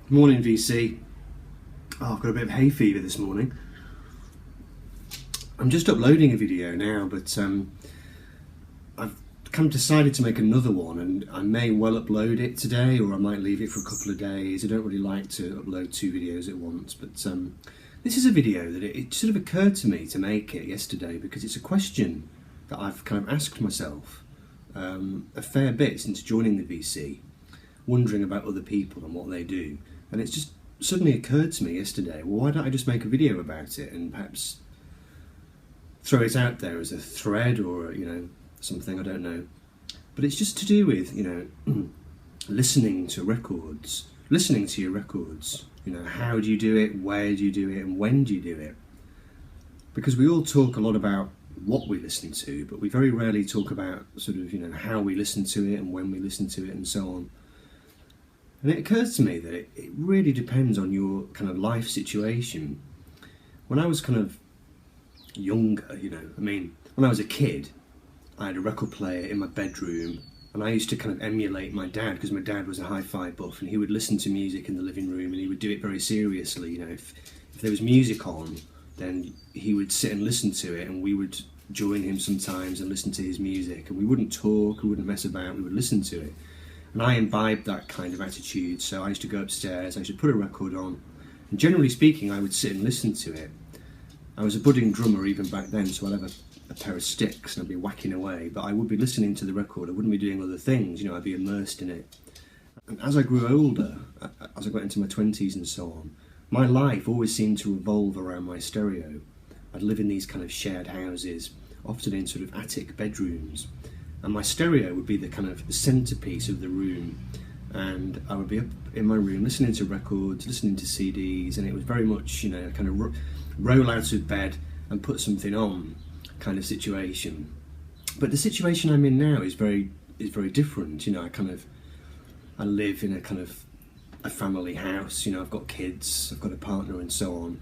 Morning VC. I've got a bit of hay fever this morning. I'm just uploading a video now, but I've kind of decided to make another one, and I may well upload it today, or I might leave it for a couple of days. I don't really like to upload two videos at once, but this is a video that it sort of occurred to me to make it yesterday because it's a question that I've kind of asked myself a fair bit since joining the VC, wondering about other people and what they do. And it's just suddenly occurred to me yesterday, well, why don't I just make a video about it and perhaps throw it out there as a thread or, something, I don't know. But it's just to do with, listening to records, listening to your records. How do you do it, where do you do it, and when do you do it? Because we all talk a lot about what we listen to, but we very rarely talk about sort of, how we listen to it and when we listen to it and so on. And it occurs to me that it really depends on your kind of life situation. When I was kind of younger, when I was a kid, I had a record player in my bedroom, and I used to kind of emulate my dad, because my dad was a hi-fi buff, and he would listen to music in the living room, and he would do it very seriously. If there was music on, then he would sit and listen to it, and we would join him sometimes and listen to his music, and we wouldn't talk, we wouldn't mess about, we would listen to it. And I imbibed that kind of attitude, so I used to go upstairs, I used to put a record on, and generally speaking I would sit and listen to it. I was a budding drummer even back then, so I'd have a pair of sticks and I'd be whacking away, but I would be listening to the record, I wouldn't be doing other things, I'd be immersed in it. And as I grew older, as I got into my 20s and so on, my life always seemed to revolve around my stereo. I'd live in these kind of shared houses, often in sort of attic bedrooms, and my stereo would be the kind of the centrepiece of the room, and I would be up in my room listening to records, listening to CDs, and it was very much, kind of roll out of bed and put something on kind of situation. But the situation I'm in now is very different. I live in a kind of a family house, I've got kids, I've got a partner and so on,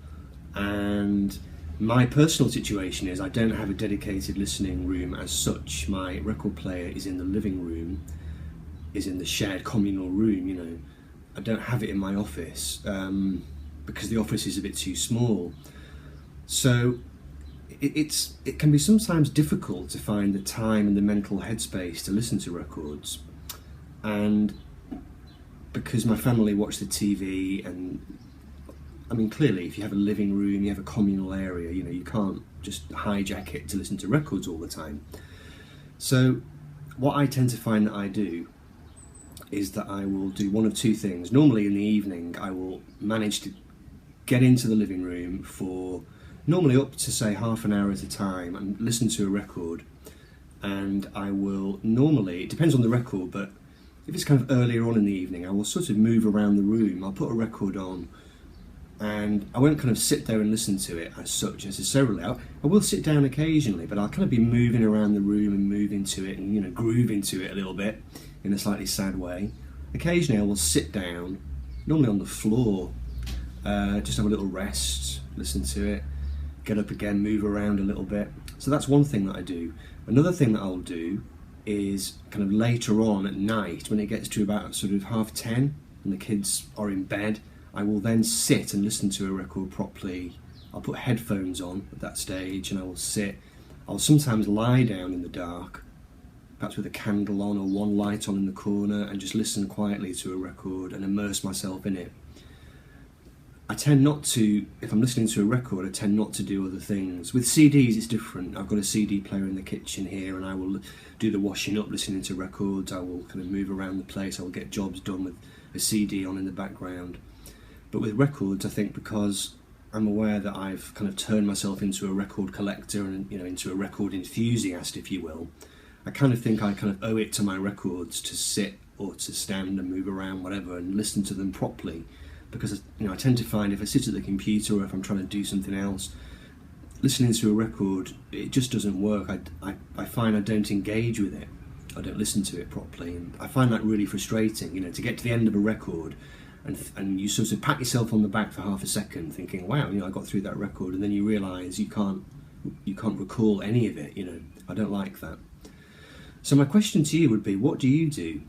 and my personal situation is I don't have a dedicated listening room as such. My record player is in the living room, is in the shared communal room, I don't have it in my office because the office is a bit too small. So it can be sometimes difficult to find the time and the mental headspace to listen to records. And because my family watch the TV, and clearly if you have a living room, you have a communal area, you can't just hijack it to listen to records all the time. So what I tend to find that I do is that I will do one of two things. Normally in the evening I will manage to get into the living room for normally up to say half an hour at a time and listen to a record, and I will normally, it depends on the record, but if it's kind of earlier on in the evening I will sort of move around the room. I'll put a record on, and I won't kind of sit there and listen to it as such necessarily. I will sit down occasionally, but I'll kind of be moving around the room and move into it and groove into it a little bit in a slightly sad way. Occasionally I will sit down, normally on the floor, just have a little rest, listen to it, get up again, move around a little bit. So that's one thing that I do. Another thing that I'll do is kind of later on at night, when it gets to about sort of 10:30 and the kids are in bed, I will then sit and listen to a record properly. I'll put headphones on at that stage and I will sit. I'll sometimes lie down in the dark, perhaps with a candle on or one light on in the corner, and just listen quietly to a record and immerse myself in it. I tend not to, if I'm listening to a record, I tend not to do other things. With CDs it's different. I've got a CD player in the kitchen here, and I will do the washing up listening to records. I will kind of move around the place. I will get jobs done with a CD on in the background. But with records, I think because I'm aware that I've kind of turned myself into a record collector and into a record enthusiast, if you will, I kind of think I kind of owe it to my records to sit or to stand and move around, whatever, and listen to them properly. Because I tend to find if I sit at the computer or if I'm trying to do something else, listening to a record, it just doesn't work. I find I don't engage with it. I don't listen to it properly, and I find that really frustrating. To get to the end of a record and you sort of pat yourself on the back for half a second thinking, wow, I got through that record, and then you realise you can't recall any of it. I don't like that. So my question to you would be, what do you do?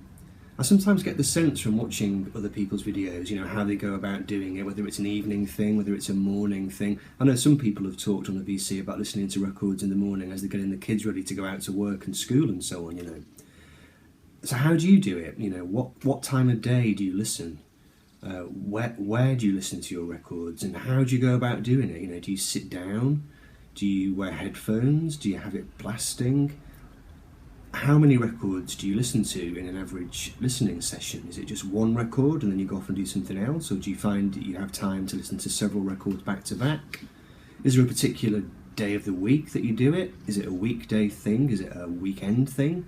I sometimes get the sense from watching other people's videos, you know, how they go about doing it, whether it's an evening thing, whether it's a morning thing. I know some people have talked on the VC about listening to records in the morning as they're getting the kids ready to go out to work and school and so on, you know. So how do you do it? You know, what time of day do you listen? Where do you listen to your records, and how do you go about doing it? You know, do you sit down? Do you wear headphones? Do you have it blasting? How many records do you listen to in an average listening session? Is it just one record and then you go off and do something else, or do you find that you have time to listen to several records back to back? Is there a particular day of the week that you do it? Is it a weekday thing? Is it a weekend thing?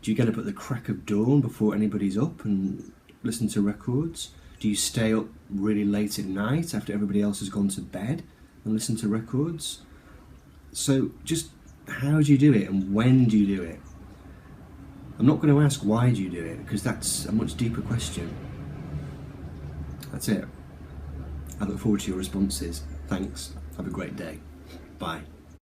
Do you get up at the crack of dawn before anybody's up and listen to records? Do you stay up really late at night after everybody else has gone to bed and listen to records? So just how do you do it, and when do you do it? I'm not going to ask why do you do it, because that's a much deeper question. That's it. I look forward to your responses. Thanks. Have a great day. Bye.